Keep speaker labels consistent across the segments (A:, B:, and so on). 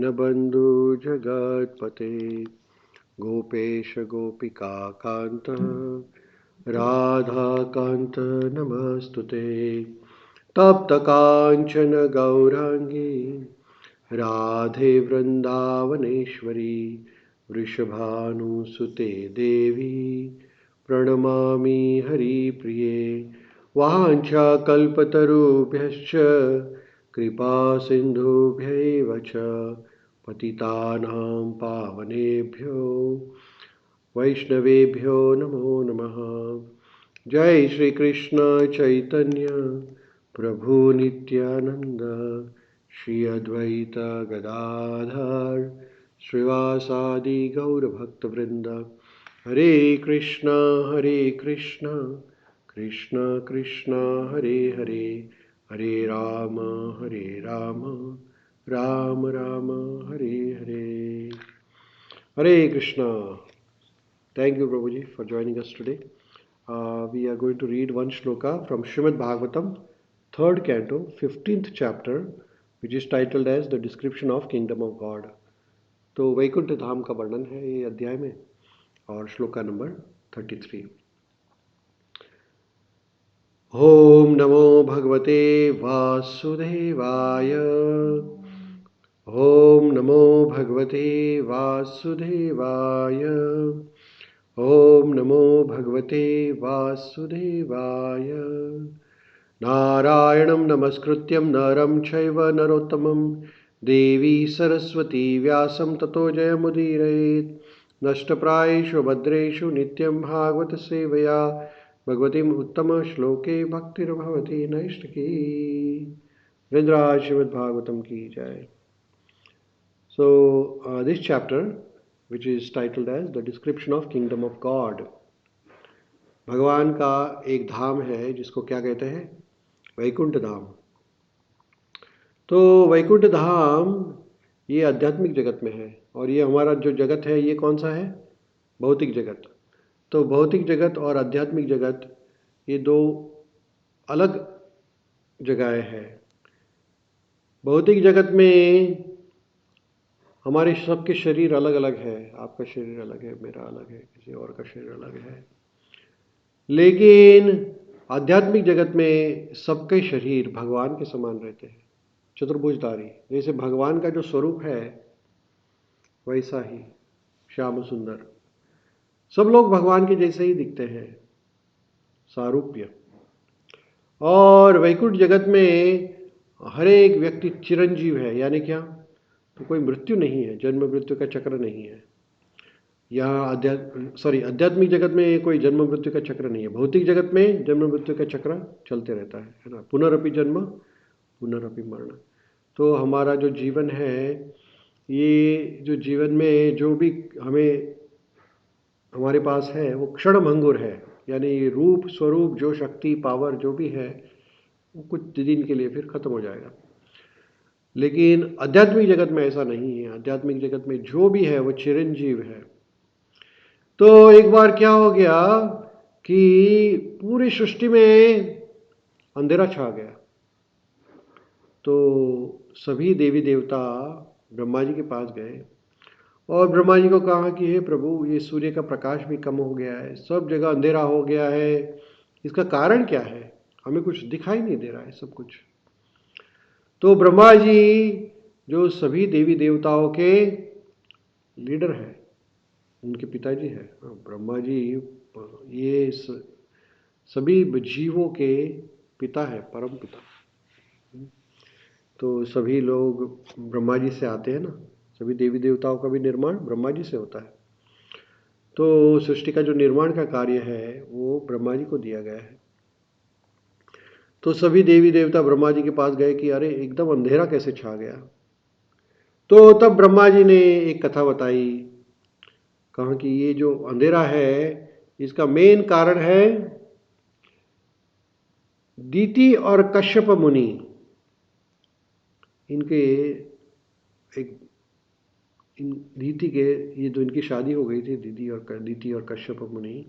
A: दीनबन्धु जगत्पते गोपेश गोपिकान्त राधाकान्त नमस्तुते। तप्त कांचन गौरांगी राधे वृंदावनेश्वरी वृषभानुसुते देवी प्रणमामि हरिप्रिये। वाञ्छाकल्पतरुभ्यश्च कृपा सिन्धुभ्यैव च पतितानां पावनेभ्यो वैष्णवेभ्यो नमो नमः। जय श्री कृष्ण चैतन्य प्रभु नित्यानंद श्री अद्वैत गदाधर श्रीवासादि गौर भक्त वृंद। हरे कृष्ण कृष्ण कृष्ण हरे हरे, हरे राम राम राम हरे हरे। हरे Krishna. Thank you, Prabhuji, for joining us today. We are going to read one shloka from Srimad Bhagavatam, third canto, 15th chapter, which is titled as The Description of Kingdom of God. तो वैकुंठ धाम का वर्णन है ये अध्याय में, और shloka number 33। ओम नमो भगवते वासुदेवाय। ओम नमो भगवते वासुदेवाय। ओम नमो भगवते वासुदेवाय। नारायणं नमस्कृत्यं नरं चैव नरोत्तमं देवी सरस्वती व्यासं ततो जयमुदीरयेत्। नष्टप्रायेषु भद्रेषु नित्यं भागवत सेवया भगवतीम् उत्तमश्लोके भक्तिर्भवति नैष्टिकी। वृंदराज श्रीमद् भागवतम की जय। So this chapter, which is titled as The Description of Kingdom of God, भगवान का एक धाम है जिसको क्या कहते हैं, वैकुंठ धाम। तो वैकुंठ धाम ये आध्यात्मिक जगत में है, और ये हमारा जो जगत है ये कौन सा है, भौतिक जगत। तो भौतिक जगत और आध्यात्मिक जगत ये दो अलग जगहें हैं। भौतिक जगत में हमारे सबके शरीर अलग अलग है, आपका शरीर अलग है, मेरा अलग है, किसी और का शरीर अलग है। लेकिन आध्यात्मिक जगत में सबके शरीर भगवान के समान रहते हैं, चतुर्भुजधारी। जैसे भगवान का जो स्वरूप है वैसा ही श्याम सुंदर, सब लोग भगवान के जैसे ही दिखते हैं, सारूप्य। और वैकुंठ जगत में हर एक व्यक्ति चिरंजीव है, यानी क्या, तो कोई मृत्यु नहीं है, जन्म मृत्यु का चक्र नहीं है। यहाँ आध्यात्मिक जगत में कोई जन्म मृत्यु का चक्र नहीं है। भौतिक जगत में जन्म मृत्यु का चक्र चलते रहता है ना, पुनरअपि जन्म पुनरअपि मरण। तो हमारा जो जीवन है, ये जो जीवन में जो भी हमें हमारे पास है वो क्षणभंगुर है, यानी रूप स्वरूप जो शक्ति पावर जो भी है वो कुछ दिन के लिए फिर खत्म हो जाएगा। लेकिन आध्यात्मिक जगत में ऐसा नहीं है। आध्यात्मिक जगत में जो भी है वो चिरंजीव है। तो एक बार क्या हो गया कि पूरी सृष्टि में अंधेरा छा गया। तो सभी देवी देवता ब्रह्मा जी के पास गए और ब्रह्मा जी को कहा कि हे प्रभु, ये सूर्य का प्रकाश भी कम हो गया है, सब जगह अंधेरा हो गया है, इसका कारण क्या है, हमें कुछ दिखाई नहीं दे रहा है सब कुछ। तो ब्रह्मा जी जो सभी देवी देवताओं के लीडर है, उनके पिताजी है, ब्रह्मा जी ये सभी जीवों के पिता है, परम पिता। तो सभी लोग ब्रह्मा जी से आते हैं ना, सभी देवी देवताओं का भी निर्माण ब्रह्मा जी से होता है। तो सृष्टि का जो निर्माण का कार्य है वो ब्रह्मा जी को दिया गया है। तो सभी देवी देवता ब्रह्मा जी के पास गए कि अरे एकदम अंधेरा कैसे छा गया। तो तब ब्रह्मा जी ने एक कथा बताई, कहा कि ये जो अंधेरा है इसका मेन कारण है दीति और कश्यप मुनि। इनके एक दीति के, ये जो इनकी शादी हो गई थी दीति और कश्यप मुनि,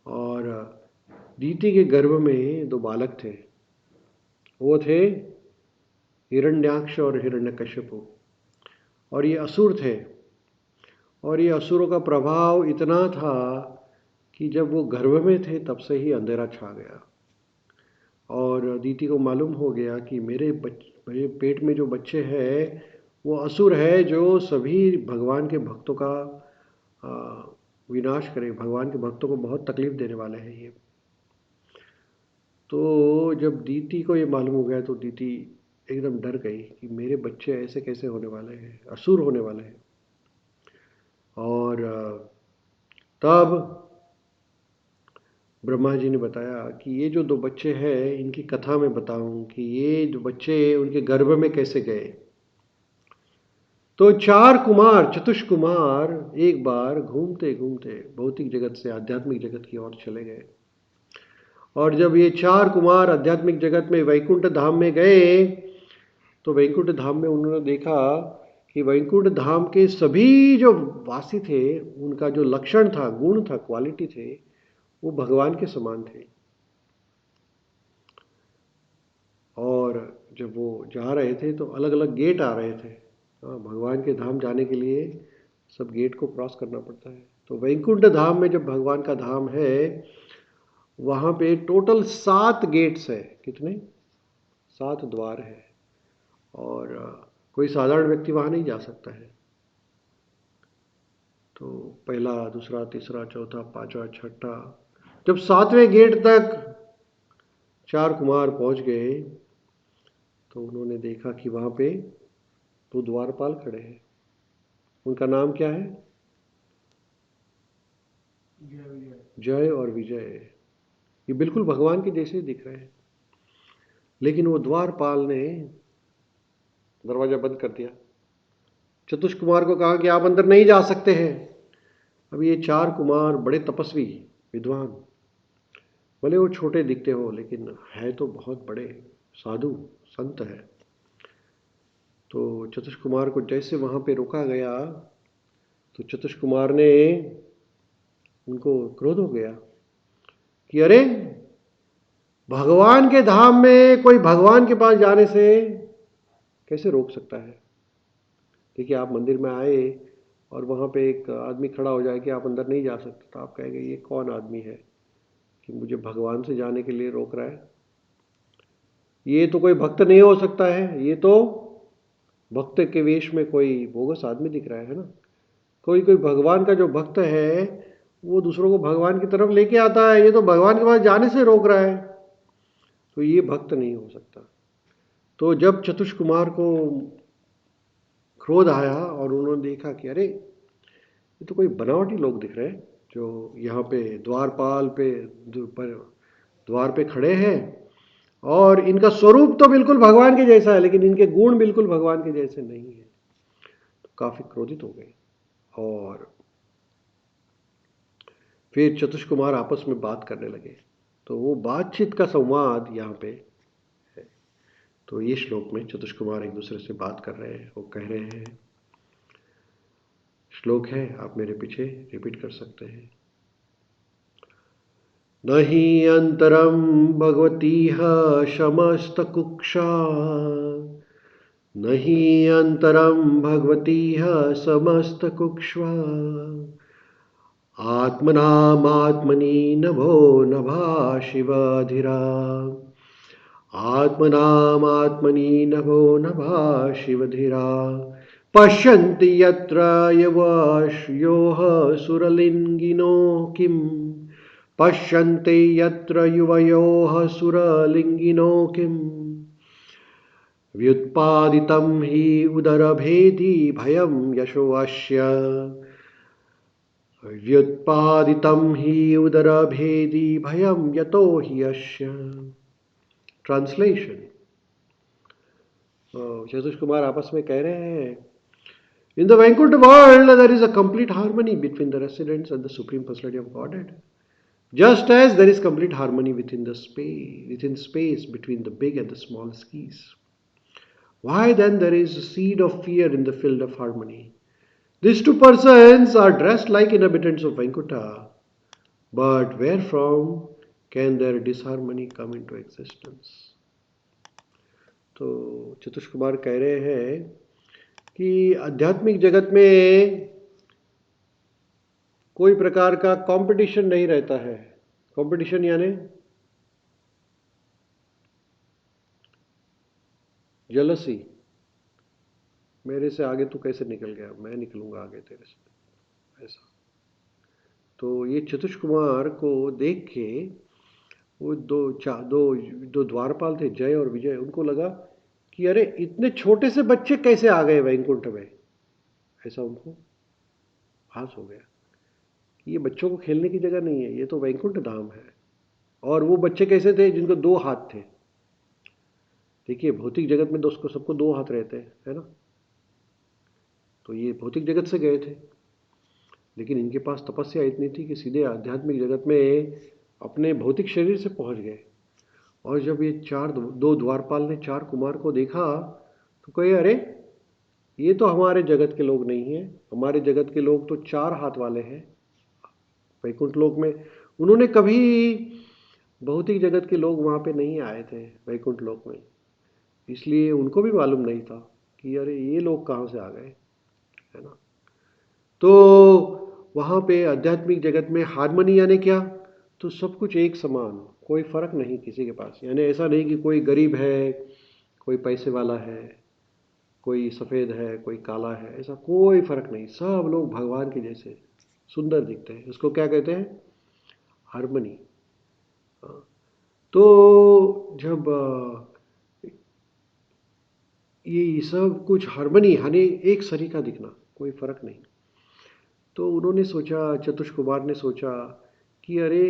A: और दीति के गर्भ में दो बालक थे, वो थे हिरण्याक्ष और हिरण्यकश्यप। और ये असुर थे, और ये असुरों का प्रभाव इतना था कि जब वो गर्भ में थे तब से ही अंधेरा छा गया, और अदिति को मालूम हो गया कि मेरे पेट में जो बच्चे हैं वो असुर है, जो सभी भगवान के भक्तों का विनाश करे, भगवान के भक्तों को बहुत तकलीफ देने वाले हैं ये। तो जब दीति को ये मालूम हो गया तो दीति एकदम डर गई कि मेरे बच्चे ऐसे कैसे होने वाले हैं, असुर होने वाले हैं। और तब ब्रह्मा जी ने बताया कि ये जो 2 बच्चे हैं इनकी कथा मैं बताऊं कि ये जो बच्चे उनके गर्भ में कैसे गए। तो 4 कुमार, चतुष कुमार एक बार घूमते घूमते भौतिक जगत से आध्यात्मिक जगत की ओर चले गए, और जब ये 4 कुमार आध्यात्मिक जगत में वैकुंठ धाम में गए तो वैकुंठ धाम में उन्होंने देखा कि वैकुंठ धाम के सभी जो वासी थे उनका जो लक्षण था, गुण था, क्वालिटी थे, वो भगवान के समान थे। और जब वो जा रहे थे तो अलग अलग गेट आ रहे थे। भगवान के धाम जाने के लिए सब गेट को क्रॉस करना पड़ता है। तो वैकुंठ धाम में जब भगवान का धाम है वहाँ पे टोटल 7 गेट्स है। कितने? 7 द्वार है, और कोई साधारण व्यक्ति वहाँ नहीं जा सकता है। तो पहला, दूसरा, तीसरा, चौथा, पांचवा, छठा, जब 7वें गेट तक 4 कुमार पहुंच गए तो उन्होंने देखा कि वहाँ पे 2 द्वारपाल खड़े हैं। उनका नाम क्या है? जय और विजय। ये बिल्कुल भगवान के जैसे दिख रहे हैं, लेकिन वो द्वारपाल ने दरवाजा बंद कर दिया। चतुष कुमार को कहा कि आप अंदर नहीं जा सकते हैं। अब ये 4 कुमार बड़े तपस्वी, विद्वान, भले वो छोटे दिखते हो लेकिन है तो बहुत बड़े साधु संत है। तो चतुष कुमार को जैसे वहां पे रोका गया तो चतुष कुमार ने, उनको क्रोध हो गया कि अरे, भगवान के धाम में कोई भगवान के पास जाने से कैसे रोक सकता है। देखिए, आप मंदिर में आए और वहां पे एक आदमी खड़ा हो जाए कि आप अंदर नहीं जा सकते, तो आप कहेंगे ये कौन आदमी है कि मुझे भगवान से जाने के लिए रोक रहा है। ये तो कोई भक्त नहीं हो सकता है, ये तो भक्त के वेश में कोई बोगस आदमी दिख रहा है ना। कोई कोई भगवान का जो भक्त है वो दूसरों को भगवान की तरफ लेके आता है, ये तो भगवान के पास जाने से रोक रहा है, तो ये भक्त नहीं हो सकता। तो जब चतुष कुमार को क्रोध आया और उन्होंने देखा कि अरे, ये तो कोई बनावटी लोग दिख रहे हैं जो यहाँ पे द्वारपाल पे द्वार पे खड़े हैं, और इनका स्वरूप तो बिल्कुल भगवान के जैसा है लेकिन इनके गुण बिल्कुल भगवान के जैसे नहीं है। तो काफी क्रोधित हो गए, और फिर चतुष कुमार आपस में बात करने लगे। तो वो बातचीत का संवाद यहाँ पे है। तो ये श्लोक में चतुष कुमार एक दूसरे से बात कर रहे हैं, वो कह रहे हैं। श्लोक है, आप मेरे पीछे रिपीट कर सकते हैं। नहि अंतरम भगवतीह समस्तकुक्षा, नहि अंतरम भगवतीह समस्तकुक्ष्वा, आत्मनामात्मनि नभो नभा शिवधिरा, आत्मनामात्मनि नभो नभा शिवधिरा, पश्यन्ति यत्र यवश्योः सुरलिङ्गिनो किम्, पश्यन्ते यत्र युवयोः सुरलिङ्गिनो किम्, व्युत्पादितं हि उदरभेदी भयं यशोऽस्य, व्युत्पादितं हि उदरभेदी भयं यतो हि अस्य। ट्रांसलेशन। चतुष कुमार आपस में कह रहे हैं, in the Vaikuntha world there is a complete harmony between the residents and the Supreme Personality of Godhead, just as there is complete harmony within space between the big and the small skis. Why then there is a seed of fear in the field of harmony? These 2 persons are dressed like inhabitants of Vaikuntha, but where from can their disharmony come into existence? तो चतुष कुमार कह रहे हैं कि आध्यात्मिक जगत में कोई प्रकार का कंपटीशन नहीं रहता है। कंपटीशन यानी जेलसी, मेरे से आगे तू कैसे निकल गया, मैं निकलूंगा आगे तेरे से, ऐसा। तो ये चतुष कुमार को देख के वो दो द्वारपाल थे, जय और विजय, उनको लगा कि अरे इतने छोटे से बच्चे कैसे आ गए वैकुंठ में, ऐसा उनको भास हो गया कि ये बच्चों को खेलने की जगह नहीं है, ये तो वैकुंठ धाम है। और वो बच्चे कैसे थे, जिनको दो हाथ थे। देखिए भौतिक जगत में दोस्तों सबको दो हाथ रहते हैं, है ना। तो ये भौतिक जगत से गए थे, लेकिन इनके पास तपस्या इतनी थी कि सीधे आध्यात्मिक जगत में अपने भौतिक शरीर से पहुंच गए। और जब ये दो द्वारपाल ने चार कुमार को देखा तो कहे अरे ये तो हमारे जगत के लोग नहीं हैं, हमारे जगत के लोग तो चार हाथ वाले हैं। वैकुंठ लोक में उन्होंने कभी, भौतिक जगत के लोग वहां पे नहीं आए थे वैकुंठ लोक में, इसलिए उनको भी मालूम नहीं था कि अरे ये लोग कहाँ से आ गए, है ना। तो वहां पे आध्यात्मिक जगत में हारमोनी यानी क्या, तो सब कुछ एक समान, कोई फर्क नहीं किसी के पास। यानी ऐसा नहीं कि कोई गरीब है, कोई पैसे वाला है, कोई सफ़ेद है, कोई काला है, ऐसा कोई फर्क नहीं। सब लोग भगवान के जैसे सुंदर दिखते हैं। इसको क्या कहते हैं, हारमोनी। तो जब ये सब कुछ हारमोनी यानी एक सरीका दिखना, कोई फर्क नहीं। तो उन्होंने सोचा, चतुष कुमार ने सोचा कि अरे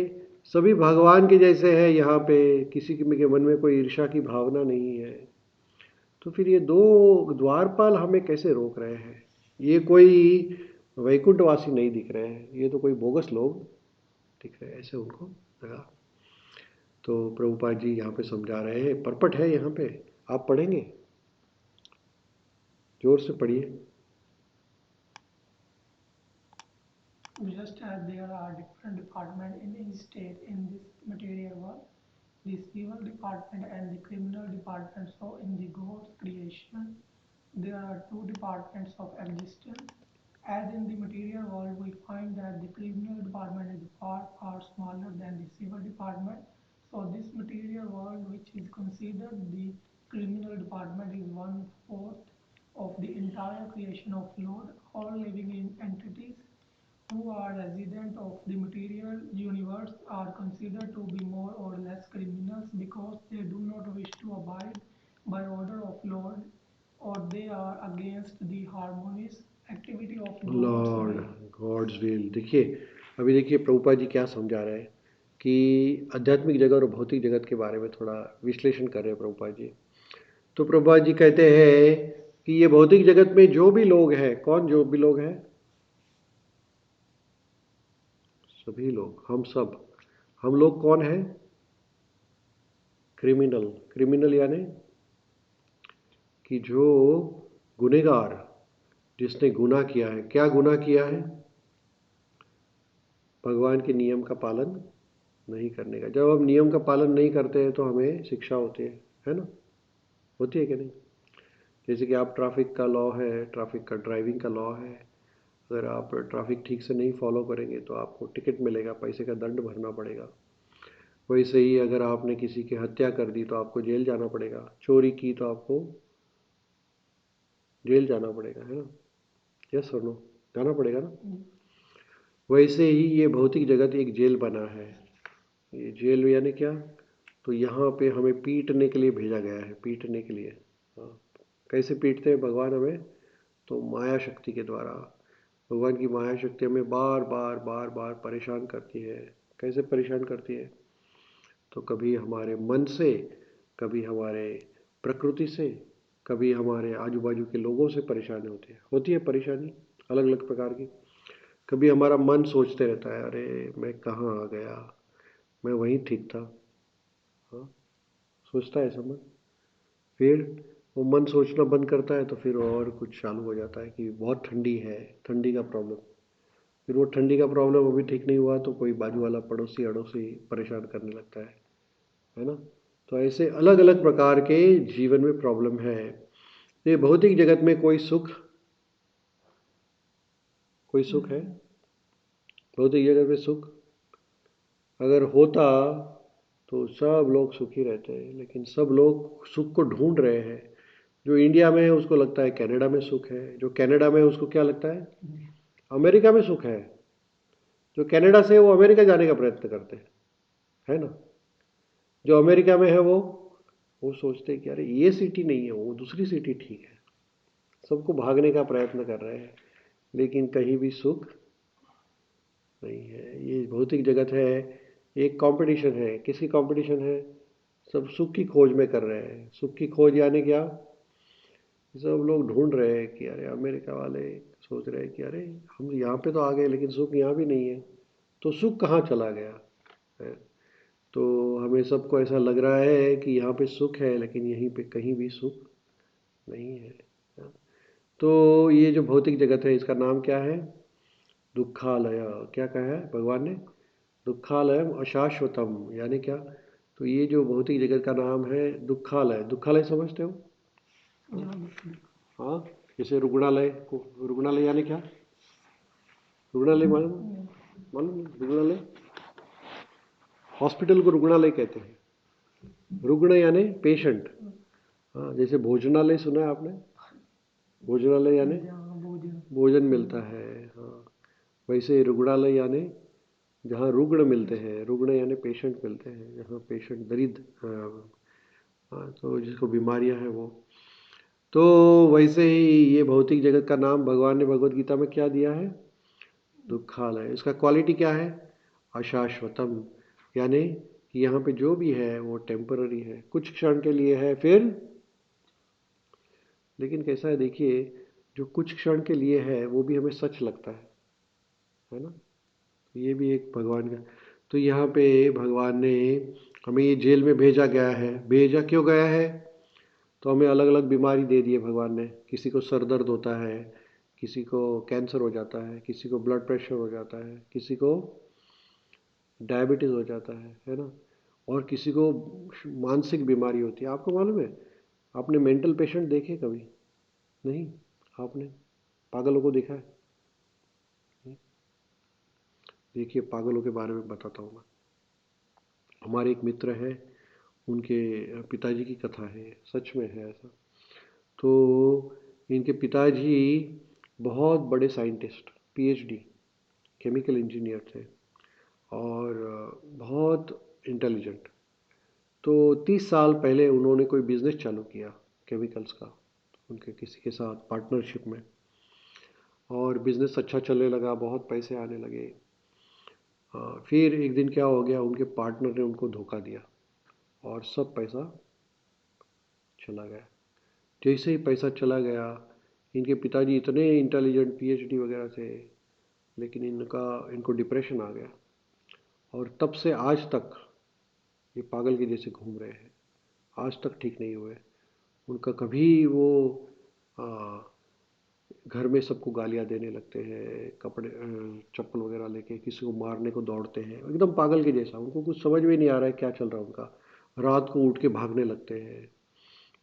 A: सभी भगवान के जैसे है यहाँ पे, किसी के मन में कोई ईर्ष्या की भावना नहीं है, तो फिर ये दो द्वारपाल हमें कैसे रोक रहे हैं। ये कोई वैकुंठवासी नहीं दिख रहे हैं, ये तो कोई बोगस लोग दिख रहे हैं, ऐसे उनको लगा। तो प्रभुपाद जी यहाँ पे समझा रहे हैं, परपट है यहाँ पे, आप पढ़ेंगे, जोर से पढ़िए।
B: Just as there are different departments in each state in this material world, the civil department and the criminal department, so in the God's creation, there are two departments of existence. As in the material world, we find that the criminal department is far, far smaller than the civil department. So this material world, which is considered the criminal department, is one fourth of the entire creation of Lord. All living in entities who are resident of the material universe are considered to be more or less criminals because they do not wish to abide by order of Lord, or they are against the harmonious activity of God's
A: lord,
B: will.
A: God's will. देखिए अभी देखिए प्रभुपाद जी क्या समझा रहे हैं कि आध्यात्मिक जगत और भौतिक जगत के बारे में थोड़ा विश्लेषण कर रहे हैं प्रभुपाद जी। तो प्रभुपाद जी कहते हैं कि ये भौतिक जगत में जो भी लोग हैं, कौन जो भी लोग हैं, सभी लोग, हम सब, हम लोग कौन है, क्रिमिनल। क्रिमिनल यानी कि जो गुनहगार, जिसने गुनाह किया है। क्या गुनाह किया है, भगवान के नियम का पालन नहीं करने का। जब हम नियम का पालन नहीं करते हैं तो हमें शिक्षा होती है ना, होती है कि नहीं। जैसे कि आप ट्रैफिक का लॉ है, ट्रैफिक का ड्राइविंग का लॉ है, अगर आप ट्रैफिक ठीक से नहीं फॉलो करेंगे तो आपको टिकट मिलेगा, पैसे का दंड भरना पड़ेगा। वैसे ही अगर आपने किसी की हत्या कर दी तो आपको जेल जाना पड़ेगा, चोरी की तो आपको जेल जाना पड़ेगा, है ना। यस और नो, जाना पड़ेगा ना। वैसे ही ये भौतिक जगत एक जेल बना है। ये जेल यानी क्या, तो यहाँ पे हमें पीटने के लिए भेजा गया है, पीटने के लिए। हाँ, कैसे पीटते हैं भगवान हमें, तो माया शक्ति के द्वारा। भगवान की माया शक्ति हमें बार बार बार बार परेशान करती है। कैसे परेशान करती है, तो कभी हमारे मन से, कभी हमारे प्रकृति से, कभी हमारे आजू बाजू के लोगों से परेशानी होती है परेशानी अलग अलग प्रकार की। कभी हमारा मन सोचते रहता है अरे मैं कहाँ आ गया, मैं वहीं ठीक था। हाँ, सोचता है ऐसा मन। फिर वो मन सोचना बंद करता है तो फिर और कुछ चालू हो जाता है कि बहुत ठंडी है, ठंडी का प्रॉब्लम। फिर वो ठंडी का प्रॉब्लम अभी ठीक नहीं हुआ तो कोई बाजू वाला पड़ोसी अड़ोसी परेशान करने लगता है ना। तो ऐसे अलग अलग प्रकार के जीवन में प्रॉब्लम है। ये भौतिक जगत में कोई सुख कोई सुख है भौतिक जगत में? सुख अगर होता तो सब लोग सुखी रहते हैं, लेकिन सब लोग सुख को ढूंढ रहे हैं। जो इंडिया में है उसको लगता है कनाडा में सुख है, जो कनाडा में है उसको क्या लगता है अमेरिका में सुख है, जो कनाडा से है वो अमेरिका जाने का प्रयत्न करते हैं, है ना। जो अमेरिका में है वो सोचते हैं कि अरे ये सिटी नहीं है, वो दूसरी सिटी ठीक है। सबको भागने का प्रयत्न कर रहे हैं, लेकिन कहीं भी सुख नहीं है। ये भौतिक जगत है, एक कंपटीशन है। किसकी कंपटीशन है? सब सुख की खोज में कर रहे हैं। सुख की खोज यानी क्या? सब लोग ढूंढ रहे हैं कि अरे अमेरिका वाले सोच रहे हैं कि अरे हम यहाँ पे तो आ गए, लेकिन सुख यहाँ भी नहीं है, तो सुख कहाँ चला गया है। तो हमें सबको ऐसा लग रहा है कि यहाँ पे सुख है, लेकिन यहीं पे कहीं भी सुख नहीं है। तो ये जो भौतिक जगत है इसका नाम क्या है? दुखालय। क्या कहा है भगवान ने? दुखालयम अशाश्वतम, यानी क्या? तो ये जो भौतिक जगत का नाम है दुखालय। दुखालय समझते हो? हाँ, जैसे रुग्णालय को, रुग्णालय यानी क्या? रुग्णालय मालूम? मालूम रुग्णालय? हॉस्पिटल को रुग्णालय कहते हैं। रुग्ण यानी पेशेंट। हाँ, जैसे भोजनालय सुना है आपने? भोजनालय यानी भोजन मिलता है। हाँ, वैसे रुग्णालय यानी जहाँ रुग्ण मिलते हैं। रुग्ण यानी पेशेंट मिलते हैं, जहाँ पेशेंट दरिद्र, हाँ, तो जिसको बीमारियां हैं वो। तो वैसे ही ये भौतिक जगत का नाम भगवान ने भगवत गीता में क्या दिया है? दुखालय। इसका क्वालिटी क्या है? अशाश्वतम, यानी कि यहाँ पे जो भी है वो टेम्पररी है, कुछ क्षण के लिए है, फिर लेकिन कैसा है देखिए, जो कुछ क्षण के लिए है वो भी हमें सच लगता है ना। ये भी एक भगवान का। तो यहाँ पे भगवान ने हमें ये जेल में भेजा गया है। भेजा क्यों गया है? तो हमें अलग अलग बीमारी दे दी है भगवान ने। किसी को सर दर्द होता है, किसी को कैंसर हो जाता है, किसी को ब्लड प्रेशर हो जाता है, किसी को डायबिटीज़ हो जाता है ना। और किसी को मानसिक बीमारी होती है। आपको मालूम है, आपने मेंटल पेशेंट देखे कभी? नहीं? आपने पागलों को देखा है? देखिए, पागलों के बारे में बताता हूँ मैं। हमारे एक मित्र है, उनके पिताजी की कथा है, सच में है ऐसा। तो इनके पिताजी बहुत बड़े साइंटिस्ट, पीएचडी, केमिकल इंजीनियर थे, और बहुत इंटेलिजेंट। तो 30 साल पहले उन्होंने कोई बिजनेस चालू किया केमिकल्स का, उनके किसी के साथ पार्टनरशिप में। और बिजनेस अच्छा चलने लगा, बहुत पैसे आने लगे। फिर एक दिन क्या हो गया, उनके पार्टनर ने उनको धोखा दिया और सब पैसा चला गया। जैसे ही पैसा चला गया, इनके पिताजी इतने इंटेलिजेंट, पीएचडी वगैरह थे, लेकिन इनको डिप्रेशन आ गया। और तब से आज तक ये पागल के जैसे घूम रहे हैं, आज तक ठीक नहीं हुए। उनका कभी वो आ, घर में सबको गालियाँ देने लगते हैं, कपड़े चप्पल वगैरह लेके किसी को मारने को दौड़ते हैं, एकदम पागल के जैसा। उनको कुछ समझ में नहीं आ रहा है क्या चल रहा है उनका। रात को उठ के भागने लगते हैं,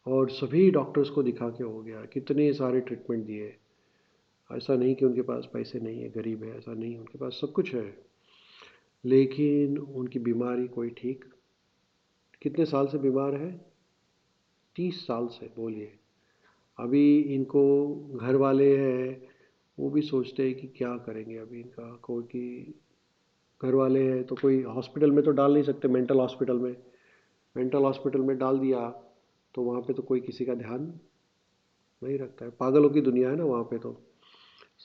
A: और सभी डॉक्टर्स को दिखा के हो गया, कितने सारे ट्रीटमेंट दिए। ऐसा नहीं कि उनके पास पैसे नहीं है, गरीब है, ऐसा नहीं, उनके पास सब कुछ है, लेकिन उनकी बीमारी कोई ठीक। कितने साल से बीमार है? 30 साल से, बोलिए। अभी इनको घर वाले हैं, वो भी सोचते हैं कि क्या करेंगे अभी इनका। कोई कि घर वाले हैं तो कोई हॉस्पिटल में तो डाल नहीं सकते, मेंटल हॉस्पिटल में। मेंटल हॉस्पिटल में डाल दिया तो वहाँ पे तो कोई किसी का ध्यान नहीं रखता है। पागलों की दुनिया है ना वहाँ पे, तो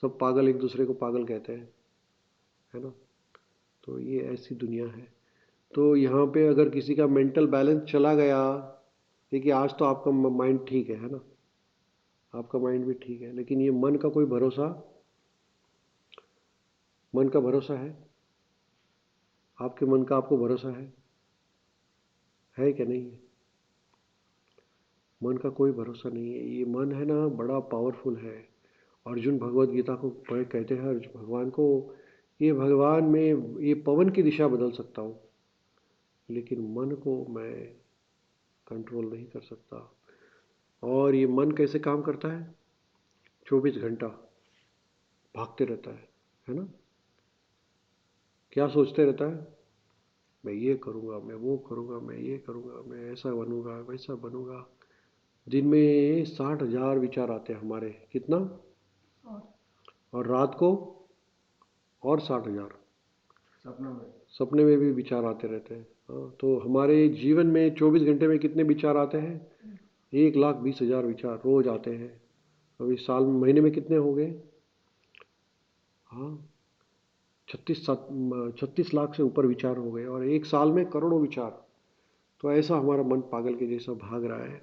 A: सब पागल एक दूसरे को पागल कहते हैं, है ना। तो ये ऐसी दुनिया है। तो यहाँ पे अगर किसी का मेंटल बैलेंस चला गया, देखिए आज तो आपका माइंड ठीक है ना, आपका माइंड भी ठीक है, लेकिन ये मन का कोई भरोसा, मन का भरोसा है? आपके मन का आपको भरोसा है क्या? नहीं है। मन का कोई भरोसा नहीं है। ये मन है ना, बड़ा पावरफुल है। अर्जुन भगवत गीता को पढ़ कहते हैं भगवान को, ये भगवान में ये पवन की दिशा बदल सकता हूँ, लेकिन मन को मैं कंट्रोल नहीं कर सकता। और ये मन कैसे काम करता है? 24 घंटा भागते रहता है। है ना? क्या सोचते रहता है? मैं ये करूँगा, मैं वो करूँगा, मैं ये करूँगा, मैं ऐसा बनूँगा, वैसा बनूँगा। दिन में 60,000 विचार आते हैं हमारे, कितना?
B: और
A: और रात को और 60,000
C: सपनों में।
A: सपने में भी विचार आते रहते हैं। हाँ, तो हमारे जीवन में 24 घंटे में कितने विचार आते हैं? 1,20,000 विचार रोज आते हैं। अभी साल में, महीने में कितने हो गए? हाँ, 36 लाख से ऊपर विचार हो गए, और एक साल में करोड़ों विचार। तो ऐसा हमारा मन पागल के जैसा भाग रहा है।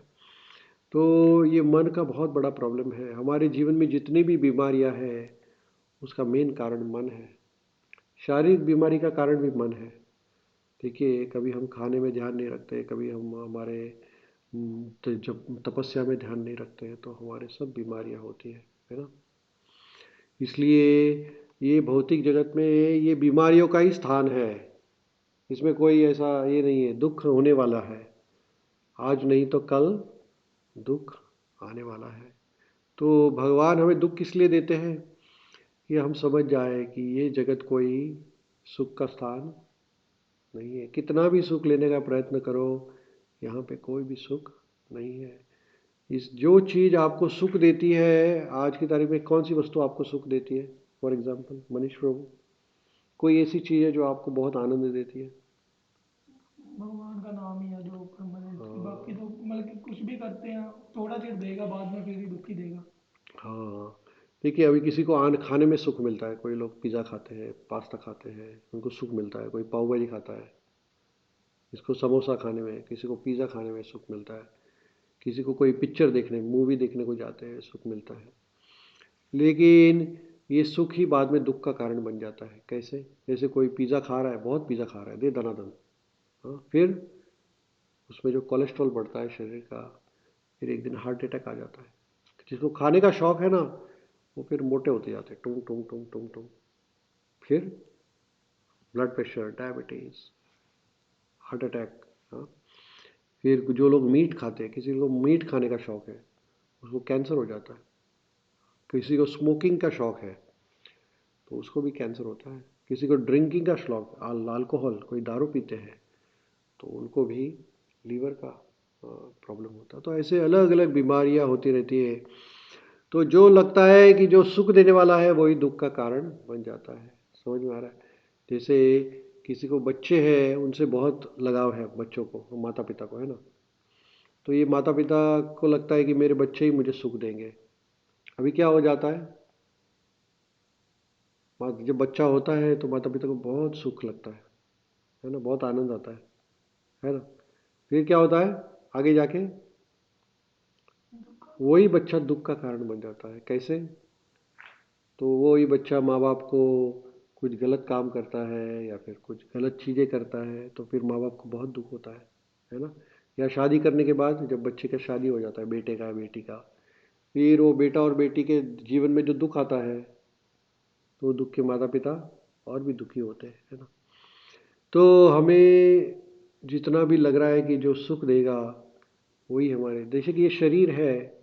A: तो ये मन का बहुत बड़ा प्रॉब्लम है। हमारे जीवन में जितनी भी बीमारियां हैं, उसका मेन कारण मन है। शारीरिक बीमारी का कारण भी मन है। देखिए, कभी हम खाने में ध्यान नहीं रखते, कभी हम हमारे तो जब तपस्या में ध्यान नहीं रखते हैं, तो हमारे सब बीमारियां होती है ना? इसलिए ये भौतिक जगत में ये बीमारियों का ही स्थान है। इसमें कोई ऐसा ये नहीं है, दुख होने वाला है। आज नहीं तो कल दुख आने वाला है। तो भगवान हमें दुख किस लिए देते हैं? कि हम समझ जाए कि ये जगत कोई सुख का स्थान नहीं है। कितना भी सुख लेने का प्रयत्न करो, यहाँ पे कोई भी सुख नहीं है। इस जो चीज़ आपको सुख देती है, आज की तारीख में कौन सी वस्तु आपको सुख देती है? फॉर एग्जाम्पल, मनीष प्रभु, कोई ऐसी चीज़ है जो आपको बहुत आनंद देती है?
B: भगवान का नाम ही है जो परमानेंट, बाकी
A: हाँ,
B: तो मतलब कि कुछ भी करते हैं थोड़ा देर देगा, बाद में फिर ही दुखी देगा।
A: हाँ। देखिए, अभी किसी को आन खाने में सुख मिलता है। कोई लोग पिज़्ज़ा खाते हैं, पास्ता खाते हैं, उनको सुख मिलता है। कोई पाव भाजी खाता है, इसको समोसा खाने में, किसी को पिज़्ज़ा खाने में सुख मिलता है। किसी को कोई पिक्चर देखने, मूवी देखने को जाते हैं, सुख मिलता है। लेकिन ये सुख ही बाद में दुख का कारण बन जाता है। कैसे? जैसे कोई पिज़्ज़ा खा रहा है, बहुत पिज़्ज़ा खा रहा है, दे दनादन। हाँ, फिर उसमें जो कोलेस्ट्रॉल बढ़ता है शरीर का, फिर एक दिन हार्ट अटैक आ जाता है। जिसको खाने का शौक है ना, वो फिर मोटे होते जाते हैं, टुंग टुंग टुंग टुंग टुंग। फिर blood pressure, diabetes, heart attack. हाँ, फिर जो लोग मीट खाते हैं, किसी को मीट खाने का शौक है, उसको कैंसर हो जाता है। किसी को स्मोकिंग का शौक है, तो उसको भी कैंसर होता है। किसी को ड्रिंकिंग का शौक, अल्कोहल, कोई दारू पीते हैं, तो उनको भी लीवर का प्रॉब्लम होता है। तो ऐसे अलग अलग बीमारियां होती रहती है। तो जो लगता है कि जो सुख देने वाला है, वही दुख का कारण बन जाता है। समझ में आ रहा है? जैसे किसी को बच्चे हैं, उनसे बहुत लगाव है, बच्चों को, माता पिता को, है ना? तो ये माता पिता को लगता है कि मेरे बच्चे ही मुझे सुख देंगे। अभी क्या हो जाता है, जब बच्चा होता है तो माता पिता को बहुत सुख लगता है ना? बहुत आनंद आता है ना? फिर क्या होता है आगे जाके? वही बच्चा दुख का कारण बन जाता है। कैसे? तो वही बच्चा माँ बाप को कुछ गलत काम करता है, या फिर कुछ गलत चीज़ें करता है, तो फिर माँ बाप को बहुत दुख होता है ना? या शादी करने के बाद जब बच्चे का शादी हो जाता है, बेटे का बेटी का, फिर वो बेटा और बेटी के जीवन में जो दुख आता है, तो वो दुख के माता पिता और भी दुखी होते हैं, है ना? तो हमें जितना भी लग रहा है कि जो सुख देगा, वही हमारे, जैसे कि ये शरीर है।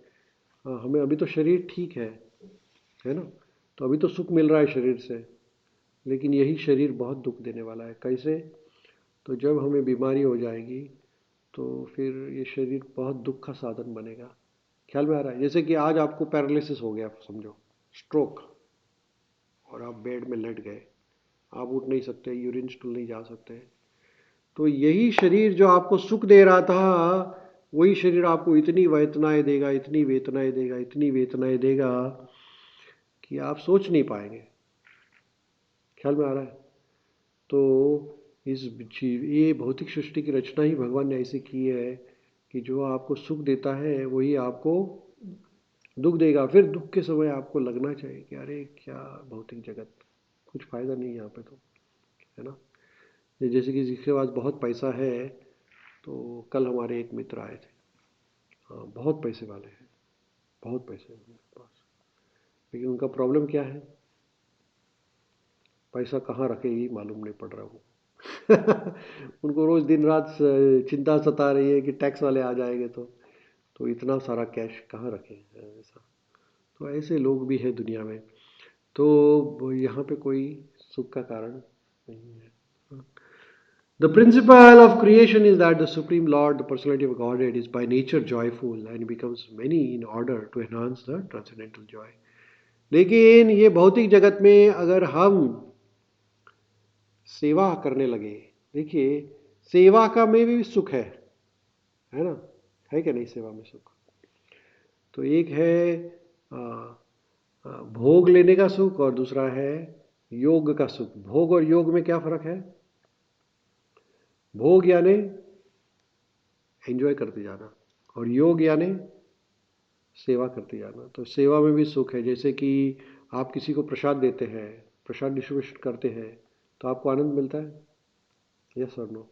A: हाँ, हमें अभी तो शरीर ठीक है ना? तो अभी तो सुख मिल रहा है शरीर से, लेकिन यही शरीर बहुत दुख देने वाला है। कैसे? तो जब हमें बीमारी हो जाएगी, तो फिर ये शरीर बहुत दुख का साधन बनेगा। ख्याल में आ रहा है? जैसे कि आज आपको पैरालिसिस हो गया, समझो, स्ट्रोक, और आप बेड में लेट गए, आप उठ नहीं सकते, यूरिन स्टूल नहीं जा सकते। तो यही शरीर जो आपको सुख दे रहा था, वही शरीर आपको इतनी वेदनाएं देगा, इतनी वेदनाएं देगा, इतनी वेदनाएं देगा कि आप सोच नहीं पाएंगे। ख्याल में आ रहा है? तो इस जीव ये भौतिक सृष्टि की रचना ही भगवान ने ऐसे की है कि जो आपको सुख देता है, वही आपको दुख देगा। फिर दुख के समय आपको लगना चाहिए कि अरे क्या भौतिक जगत, कुछ फायदा नहीं यहाँ पे, तो है ना? जैसे कि जिसके पास बहुत पैसा है, तो कल हमारे एक मित्र आए थे। हाँ, बहुत पैसे वाले हैं, बहुत पैसे हैं उनके पास, लेकिन उनका प्रॉब्लम क्या है? पैसा कहाँ रखे ही मालूम नहीं पड़ रहा वो। उनको रोज दिन रात चिंता सता रही है कि टैक्स वाले आ जाएंगे, तो इतना सारा कैश कहाँ रखें, ऐसा। तो ऐसे लोग भी हैं दुनिया में। तो यहाँ पे कोई सुख का कारण नहीं है. The principle of creation is that the Supreme Lord, the personality of Godhead, is by nature joyful and becomes many in order to enhance the transcendental joy. लेकिन ये भौतिक जगत में अगर हम सेवा करने लगे, देखिए सेवा का में भी सुख है ना, है क्या नहीं सेवा में सुख? तो एक है भोग लेने का सुख और दूसरा है योग का सुख. भोग और योग में क्या फर्क है? भोग यानी एंजॉय करते जाना और योग यानी सेवा करते जाना. तो सेवा में भी सुख है. जैसे कि आप किसी को प्रसाद देते हैं, प्रसाद डिस्ट्रीब्यूशन करते हैं, तो आपको आनंद मिलता है, यस और नो?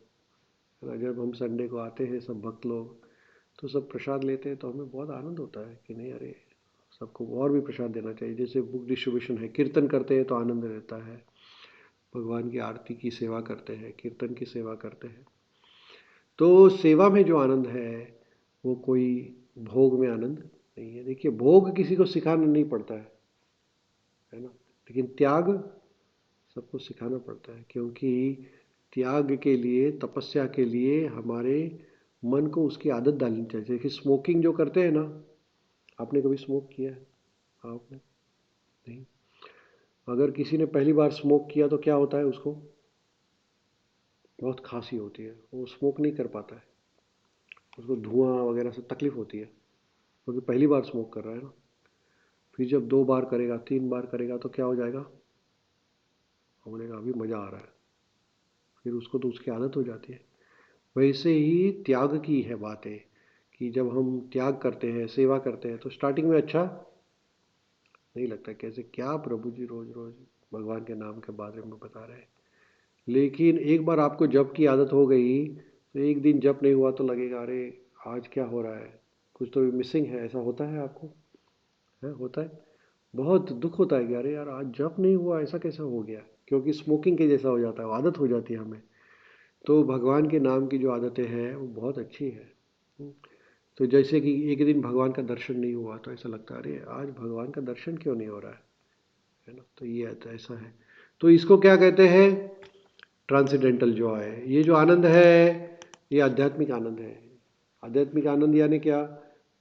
A: जब हम संडे को आते हैं सब भक्त लोग, तो सब प्रसाद लेते हैं तो हमें बहुत आनंद होता है कि नहीं अरे सबको और भी प्रसाद देना चाहिए. जैसे बुक डिस्ट्रीब्यूशन है, कीर्तन करते हैं तो आनंद रहता है, भगवान की आरती की सेवा करते हैं, कीर्तन की सेवा करते हैं. तो सेवा में जो आनंद है वो कोई भोग में आनंद नहीं है. देखिए भोग किसी को सिखाना नहीं पड़ता है ना, लेकिन त्याग सबको सिखाना पड़ता है, क्योंकि त्याग के लिए, तपस्या के लिए हमारे मन को उसकी आदत डालनी चाहिए. जैसे स्मोकिंग जो करते हैं ना, आपने कभी स्मोक किया है? आपने नहीं? अगर किसी ने पहली बार स्मोक किया तो क्या होता है, उसको बहुत खांसी होती है, वो स्मोक नहीं कर पाता है, उसको धुआं वगैरह से तकलीफ होती है, क्योंकि पहली बार स्मोक कर रहा है ना. फिर जब 2 बार करेगा, 3 बार करेगा तो क्या हो जाएगा, बोलेगा अभी मज़ा आ रहा है, फिर उसको तो उसकी आदत हो जाती है. वैसे ही त्याग की है बातें कि जब हम त्याग करते हैं, सेवा करते हैं, तो स्टार्टिंग में अच्छा नहीं लगता, कैसे क्या प्रभु जी रोज रोज भगवान के नाम के बारे में बता रहे हैं. लेकिन एक बार आपको जप की आदत हो गई तो एक दिन जप नहीं हुआ तो लगेगा अरे आज क्या हो रहा है, कुछ तो मिसिंग है. ऐसा होता है आपको? है, होता है. बहुत दुख होता है कि अरे यार आज जप नहीं हुआ, ऐसा कैसा हो गया, क्योंकि स्मोकिंग के जैसा हो जाता है, आदत हो जाती है हमें. तो भगवान के नाम की जो आदतें हैं वो बहुत अच्छी है. तो जैसे कि एक दिन भगवान का दर्शन नहीं हुआ तो ऐसा लगता है अरे आज भगवान का दर्शन क्यों नहीं हो रहा है ना. तो ये आता ऐसा है. तो इसको क्या कहते हैं? Transcendental Joy. ये जो आनंद है ये आध्यात्मिक आनंद है. आध्यात्मिक आनंद यानी क्या?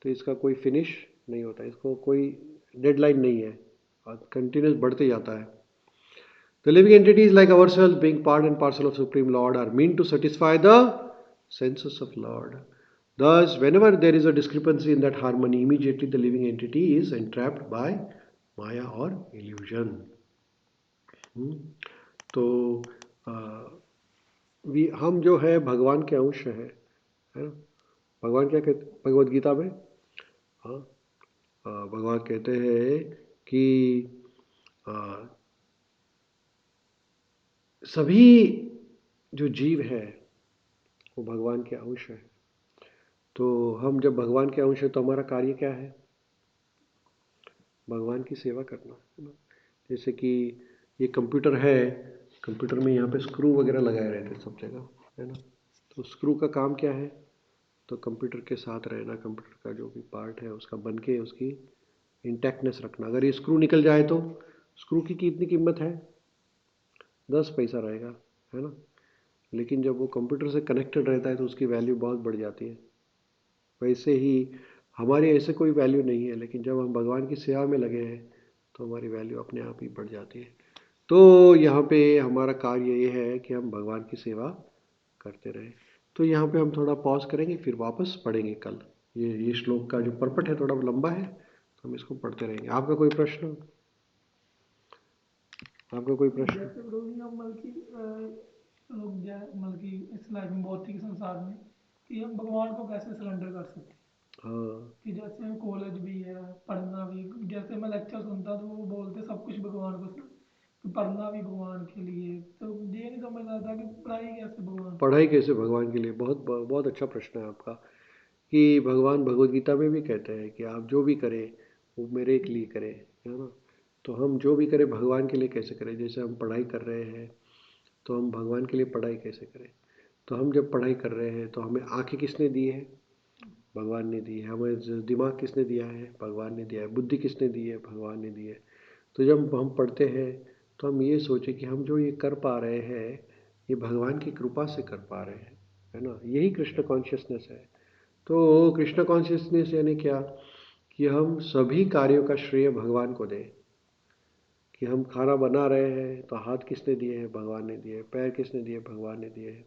A: तो इसका कोई फिनिश नहीं होता, इसको कोई डेडलाइन नहीं है और कंटिन्यूस बढ़ते जाता है. The living entities like ourselves, being part and parcel of Supreme Lord, are meant to satisfy the senses of Lord. Thus, whenever there is a discrepancy in that harmony, immediately the living entity is entrapped by Maya or illusion. तो हम जो है भगवान के अंश है ना. भगवान क्या कहते भगवद गीता में? हाँ, भगवान कहते हैं कि सभी जो जीव है वो भगवान के अंश है. तो हम जब भगवान के अंश है तो हमारा कार्य क्या है? भगवान की सेवा करना है ना. जैसे कि ये कंप्यूटर है, कंप्यूटर में यहाँ पे स्क्रू वगैरह लगाए रहते हैं सब जगह, है ना. तो स्क्रू का काम क्या है? तो कंप्यूटर के साथ रहना, कंप्यूटर का जो भी पार्ट है उसका बन के उसकी इंटैक्टनेस रखना. अगर ये स्क्रू निकल जाए तो स्क्रू की कितनी कीमत है? 10 पैसा रहेगा, है ना. लेकिन जब वो कंप्यूटर से कनेक्टेड रहता है तो उसकी वैल्यू बहुत बढ़ जाती है. वैसे ही हमारी ऐसे कोई वैल्यू नहीं है, लेकिन जब हम भगवान की सेवा में लगे हैं तो हमारी वैल्यू अपने आप ही बढ़ जाती है. तो यहाँ पे हमारा कार्य ये है कि हम भगवान की सेवा करते रहें. तो यहाँ पे हम थोड़ा पॉज करेंगे, फिर वापस पढ़ेंगे कल. ये श्लोक का जो पर्पट है थोड़ा लंबा है, तो हम इसको पढ़ते रहेंगे. आपका कोई प्रश्न? आपका कोई प्रश्न?
B: जैसे प्रभु जी हम मतलब कि इस लाइफ में भौतिक संसार में कि हम भगवान को कैसे सरेंडर कर सकते हैं.
A: हाँ,
B: कि जैसे कॉलेज भी है, पढ़ना भी, जैसे मैं लेक्चर सुनता तो वो बोलते सब कुछ भगवान को कि पढ़ना भी भगवान के लिए. तो ये नहीं समझ आता कि पढ़ाई कैसे भगवान.
A: पढ़ाई कैसे भगवान के लिए? बहुत बहुत अच्छा प्रश्न है आपका. कि भगवान भगवद गीता में भी कहते हैं कि आप जो भी करें वो मेरे के लिए करें, है ना. तो हम जो भी करें भगवान के लिए कैसे करें? जैसे हम पढ़ाई कर रहे हैं तो हम भगवान के लिए पढ़ाई कैसे करें? तो हम जब पढ़ाई कर रहे हैं तो हमें आंखें किसने दी है? भगवान ने दी है. हमें दिमाग किसने दिया है? भगवान ने दिया है. बुद्धि किसने दी है? भगवान ने दी है. तो जब हम पढ़ते हैं तो हम ये सोचें कि हम जो ये कर पा रहे हैं ये भगवान की कृपा से कर पा रहे हैं, है ना। यही कृष्ण कॉन्शियसनेस है। तो कृष्ण कॉन्शियसनेस यानी क्या कि हम सभी कार्यों का श्रेय भगवान को दें। कि हम खाना बना रहे हैं तो हाथ किसने दिए हैं, भगवान ने दिए। पैर किसने दिए, भगवान ने दिए हैं।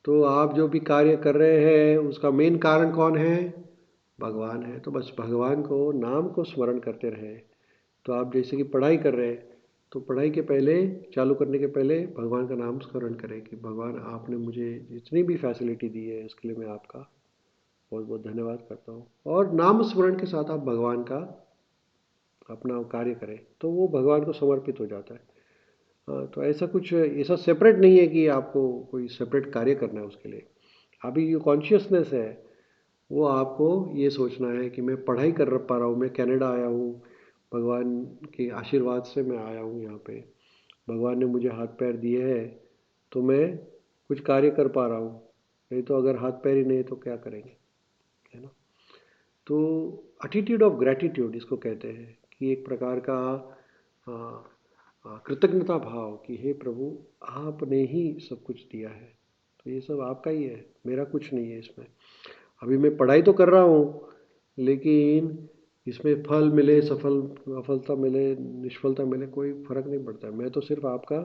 A: तो आप जो भी कार्य कर रहे हैं उसका मेन कारण कौन है, भगवान है। तो बस भगवान को, नाम को स्मरण करते रहे। तो आप जैसे कि पढ़ाई कर रहे हैं तो पढ़ाई के पहले, चालू करने के पहले भगवान का नाम स्मरण करें कि भगवान आपने मुझे जितनी भी फैसिलिटी दी है उसके लिए मैं आपका बहुत बहुत धन्यवाद करता हूँ। और नाम स्मरण के साथ आप भगवान का अपना कार्य करें तो वो भगवान को समर्पित हो जाता है। हाँ, तो ऐसा कुछ ऐसा सेपरेट नहीं है कि आपको कोई सेपरेट कार्य करना है उसके लिए। अभी जो कॉन्शियसनेस है वो आपको ये सोचना है कि मैं पढ़ाई कर पा रहा हूँ, मैं कनाडा आया हूँ, भगवान के आशीर्वाद से मैं आया हूँ यहाँ पे, भगवान ने मुझे हाथ पैर दिए हैं तो मैं कुछ कार्य कर पा रहा हूँ। नहीं तो अगर हाथ पैर ही नहीं तो क्या करेंगे, है ना। तो एटीट्यूड ऑफ ग्रैटिट्यूड इसको कहते हैं कि एक प्रकार का कृतज्ञता भाव कि हे प्रभु आपने ही सब कुछ दिया है, तो ये सब आपका ही है, मेरा कुछ नहीं है इसमें। अभी मैं पढ़ाई तो कर रहा हूँ लेकिन इसमें फल मिले, सफलता मिले, निष्फलता मिले, कोई फर्क नहीं पड़ता है। मैं तो सिर्फ आपका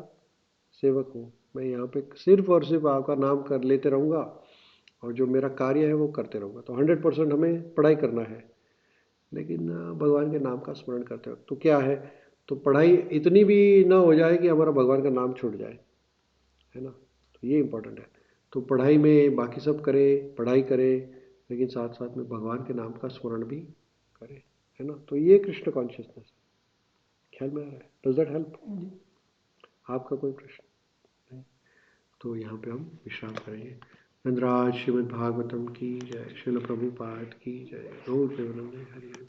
A: सेवक हूँ। मैं यहाँ पे सिर्फ और सिर्फ आपका नाम कर लेते रहूँगा और जो मेरा कार्य है वो करते रहूँगा। तो 100% हमें पढ़ाई करना है लेकिन भगवान के नाम का स्मरण करते वक्त तो क्या है, तो पढ़ाई इतनी भी ना हो जाए कि हमारा भगवान का नाम छूट जाए, है ना। तो ये इम्पोर्टेंट है। तो पढ़ाई में बाकी सब करें, पढ़ाई करें लेकिन साथ साथ में भगवान के नाम का स्मरण भी करें, है ना। तो ये कृष्ण कॉन्शियसनेस है। ख्याल में आ रहा है? Does that help?
B: जी।
A: आपका कोई प्रश्न नहीं? तो यहाँ पे हम विश्राम करेंगे। नंदराज श्रीमद् भागवतम की जय, श्रील प्रभुपाद की जय, गौर प्रेमानंद हरि हरि।